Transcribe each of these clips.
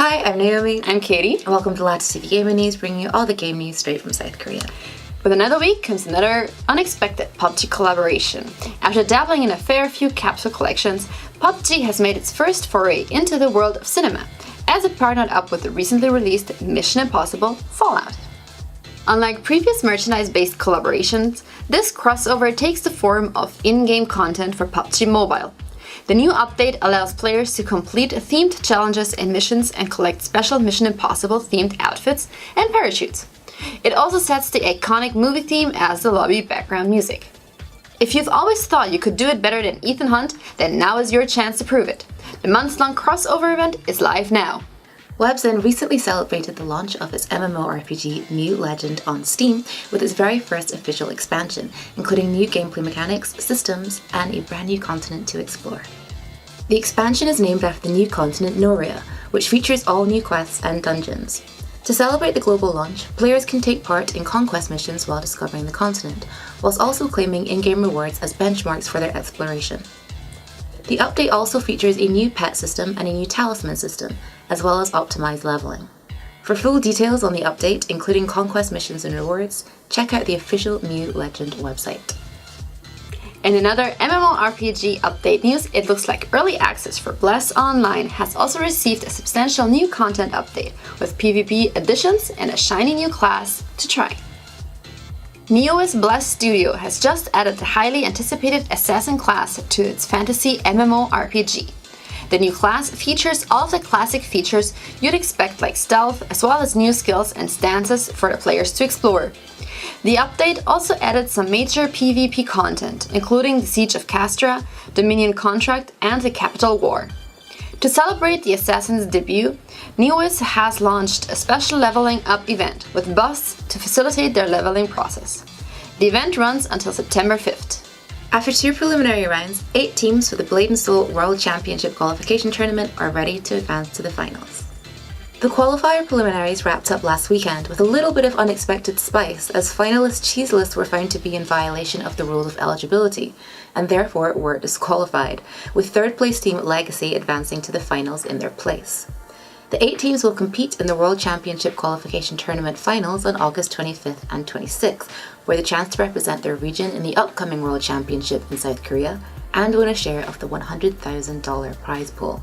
Hi, I'm Naomi. I'm Katie. And welcome to Latis TV Gaming News, bringing you all the game news straight from South Korea. With another week comes another unexpected PUBG collaboration. After dabbling in a fair few capsule collections, PUBG has made its first foray into the world of cinema, as it partnered up with the recently released Mission Impossible Fallout. Unlike previous merchandise-based collaborations, this crossover takes the form of in-game content for PUBG Mobile. The new update allows players to complete themed challenges and missions and collect special Mission Impossible themed outfits and parachutes. It also sets the iconic movie theme as the lobby background music. If you've always thought you could do it better than Ethan Hunt, then now is your chance to prove it. The months-long crossover event is live now. Webzen recently celebrated the launch of its MMORPG MU Legend on Steam with its very first official expansion, including new gameplay mechanics, systems, and a brand new continent to explore. The expansion is named after the new continent Noria, which features all new quests and dungeons. To celebrate the global launch, players can take part in conquest missions while discovering the continent, whilst also claiming in-game rewards as benchmarks for their exploration. The update also features a new pet system and a new talisman system, as well as optimized leveling. For full details on the update, including conquest missions and rewards, check out the official MU Legend website. In another MMORPG update news, it looks like Early Access for Bless Online has also received a substantial new content update, with PvP additions and a shiny new class to try. Neo's Bless Studio has just added the highly anticipated Assassin class to its fantasy MMORPG. The new class features all of the classic features you'd expect, like stealth, as well as new skills and stances for the players to explore. The update also added some major PvP content, including the Siege of Castra, Dominion Contract, and the Capital War. To celebrate the Assassin's debut, Neos has launched a special leveling up event with buffs to facilitate their leveling process. The event runs until September 5th. After 2 preliminary rounds, 8 teams for the Blade & Soul World Championship Qualification Tournament are ready to advance to the finals. The qualifier preliminaries wrapped up last weekend with a little bit of unexpected spice, as finalist cheese lists were found to be in violation of the rules of eligibility, and therefore were disqualified, with third place team Legacy advancing to the finals in their place. The 8 teams will compete in the World Championship Qualification Tournament finals on August 25th and 26th, for the chance to represent their region in the upcoming World Championship in South Korea, and win a share of the $100,000 prize pool.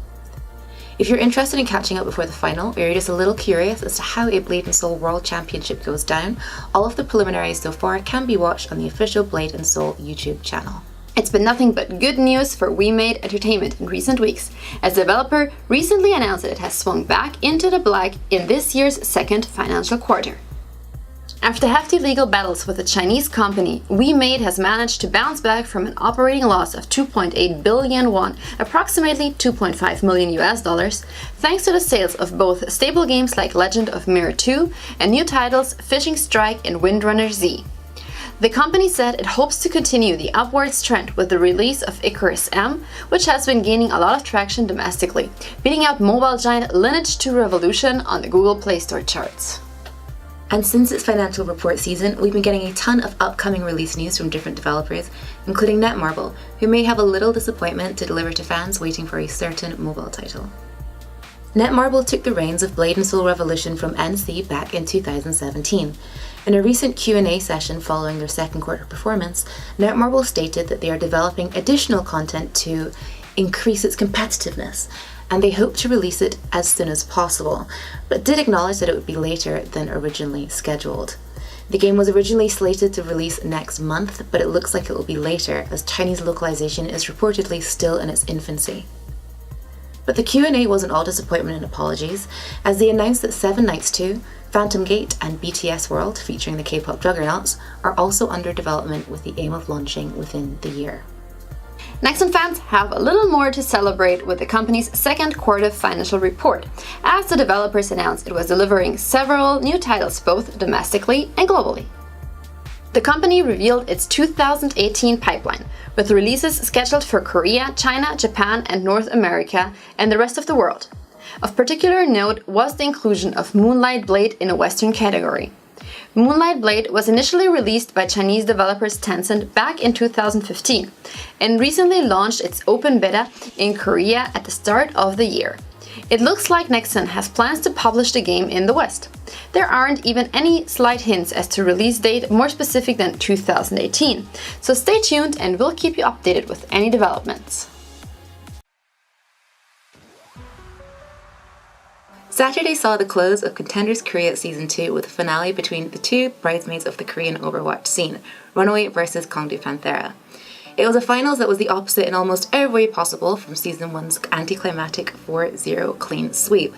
If you're interested in catching up before the final, or you're just a little curious as to how a Blade & Soul World Championship goes down, all of the preliminaries so far can be watched on the official Blade & Soul YouTube channel. It's been nothing but good news for WeMade Entertainment in recent weeks, as the developer recently announced that it has swung back into the black in this year's second financial quarter. After hefty legal battles with a Chinese company, WeMade has managed to bounce back from an operating loss of 2.8 billion won, approximately $2.5 million, thanks to the sales of both stable games like Legend of Mir 2 and new titles Fishing Strike and Windrunner Z. The company said it hopes to continue the upwards trend with the release of Icarus M, which has been gaining a lot of traction domestically, beating out mobile giant Lineage 2 Revolution on the Google Play Store charts. And since it's financial report season, we've been getting a ton of upcoming release news from different developers, including Netmarble, who may have a little disappointment to deliver to fans waiting for a certain mobile title. Netmarble took the reins of Blade & Soul Revolution from NC back in 2017. In a recent Q&A session following their second quarter performance, Netmarble stated that they are developing additional content to increase its competitiveness, and they hope to release it as soon as possible, but did acknowledge that it would be later than originally scheduled. The game was originally slated to release next month, but it looks like it will be later, as Chinese localization is reportedly still in its infancy. But the Q&A wasn't all disappointment and apologies, as they announced that 7 Nights 2, Phantom Gate and BTS World, featuring the K-pop juggernauts, are also under development with the aim of launching within the year. Nexon fans have a little more to celebrate with the company's second quarter financial report, as the developers announced it was delivering several new titles both domestically and globally. The company revealed its 2018 pipeline, with releases scheduled for Korea, China, Japan, and North America, and the rest of the world. Of particular note was the inclusion of Moonlight Blade in a Western category. Moonlight Blade was initially released by Chinese developers Tencent back in 2015 and recently launched its open beta in Korea at the start of the year. It looks like Nexon has plans to publish the game in the West. There aren't even any slight hints as to release date more specific than 2018, so stay tuned and we'll keep you updated with any developments. Saturday saw the close of Contenders Korea Season 2 with a finale between the two bridesmaids of the Korean Overwatch scene, Runaway versus Kongdu Panthera. It was a finals that was the opposite in almost every way possible from Season 1's anticlimactic 4-0 clean sweep.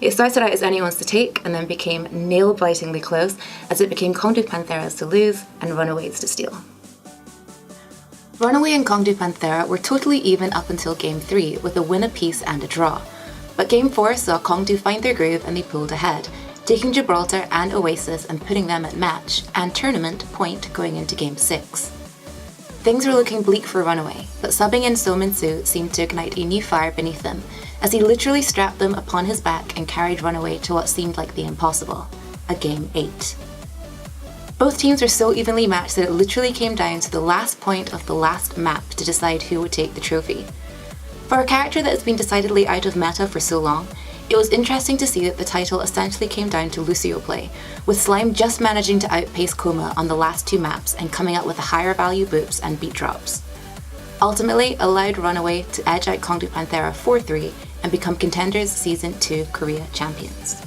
It started out as anyone's to take and then became nail-bitingly close as it became Kongdu Panthera's to lose and Runaway's to steal. Runaway and Kongdu Panthera were totally even up until Game 3 with a win apiece and a draw. But Game 4 saw Kongdu find their groove and they pulled ahead, taking Gibraltar and Oasis and putting them at match and tournament point going into Game 6. Things were looking bleak for Runaway, but subbing in So Min-soo seemed to ignite a new fire beneath them, as he literally strapped them upon his back and carried Runaway to what seemed like the impossible, a Game 8. Both teams were so evenly matched that it literally came down to the last point of the last map to decide who would take the trophy. For a character that has been decidedly out of meta for so long, it was interesting to see that the title essentially came down to Lucio play, with Slime just managing to outpace Koma on the last two maps and coming up with a higher value boops and beat drops. Ultimately, allowed Runaway to edge out Kongdu Panthera 4-3 and become Contenders Season 2 Korea champions.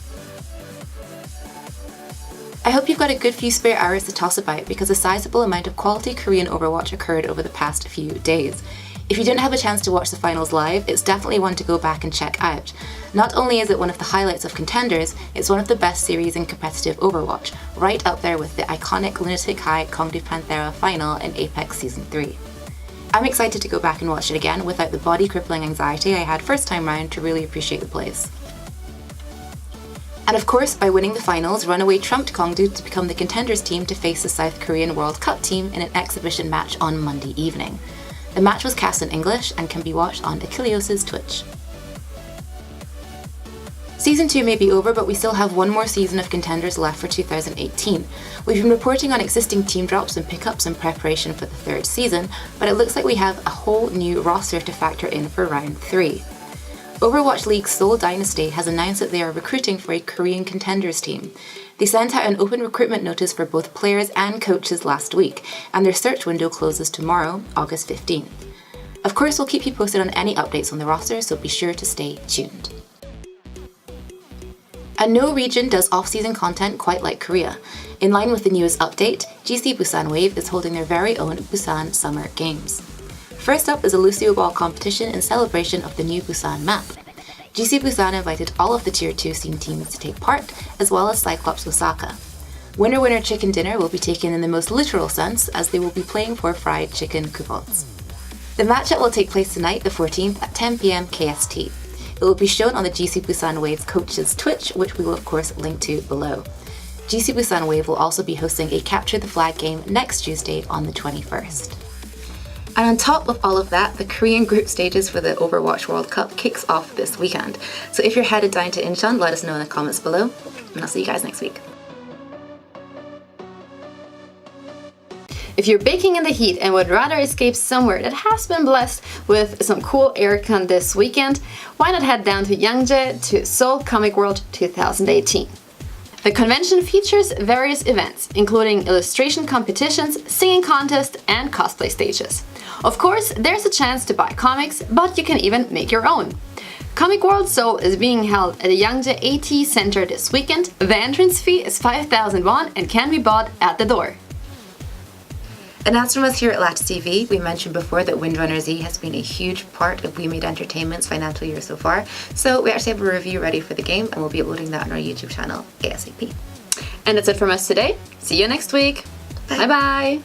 I hope you've got a good few spare hours to toss about because a sizable amount of quality Korean Overwatch occurred over the past few days. If you didn't have a chance to watch the finals live, it's definitely one to go back and check out. Not only is it one of the highlights of Contenders, it's one of the best series in competitive Overwatch, right up there with the iconic Lunatic High Kongdu Panthera final in Apex Season 3. I'm excited to go back and watch it again without the body-crippling anxiety I had first time round to really appreciate the plays. And of course, by winning the finals, Runaway trumped Kongdu to become the Contenders team to face the South Korean World Cup team in an exhibition match on Monday evening. The match was cast in English and can be watched on Achilleos' Twitch. Season 2 may be over, but we still have one more season of Contenders left for 2018. We've been reporting on existing team drops and pickups in preparation for the third season, but it looks like we have a whole new roster to factor in for round 3. Overwatch League's Seoul Dynasty has announced that they are recruiting for a Korean Contenders team. They sent out an open recruitment notice for both players and coaches last week, and their search window closes tomorrow, August 15th. Of course, we'll keep you posted on any updates on the roster, so be sure to stay tuned. And no region does off-season content quite like Korea. In line with the newest update, GC Busan Wave is holding their very own Busan Summer Games. First up is a Lucio Ball competition in celebration of the new Busan map. GC Busan invited all of the Tier 2 scene teams to take part, as well as Cyclops Osaka. Winner Winner Chicken Dinner will be taken in the most literal sense, as they will be playing for fried chicken coupons. The matchup will take place tonight, the 14th, at 10 PM KST. It will be shown on the GC Busan Wave's coach's Twitch, which we will of course link to below. GC Busan Wave will also be hosting a Capture the Flag game next Tuesday on the 21st. And on top of all of that, the Korean group stages for the Overwatch World Cup kicks off this weekend. So if you're headed down to Incheon, let us know in the comments below, and I'll see you guys next week. If you're baking in the heat and would rather escape somewhere that has been blessed with some cool aircon this weekend, why not head down to Yangjae to Seoul Comic World 2018. The convention features various events, including illustration competitions, singing contests, and cosplay stages. Of course, there's a chance to buy comics, but you can even make your own. Comic World Seoul is being held at the Yangjae AT Center this weekend. The entrance fee is 5,000 won and can be bought at the door. And as from us here at Latis TV, we mentioned before that Windrunner Z has been a huge part of WeMade Entertainment's financial year so far. So we actually have a review ready for the game and we'll be uploading that on our YouTube channel ASAP. And that's it from us today. See you next week. Bye bye.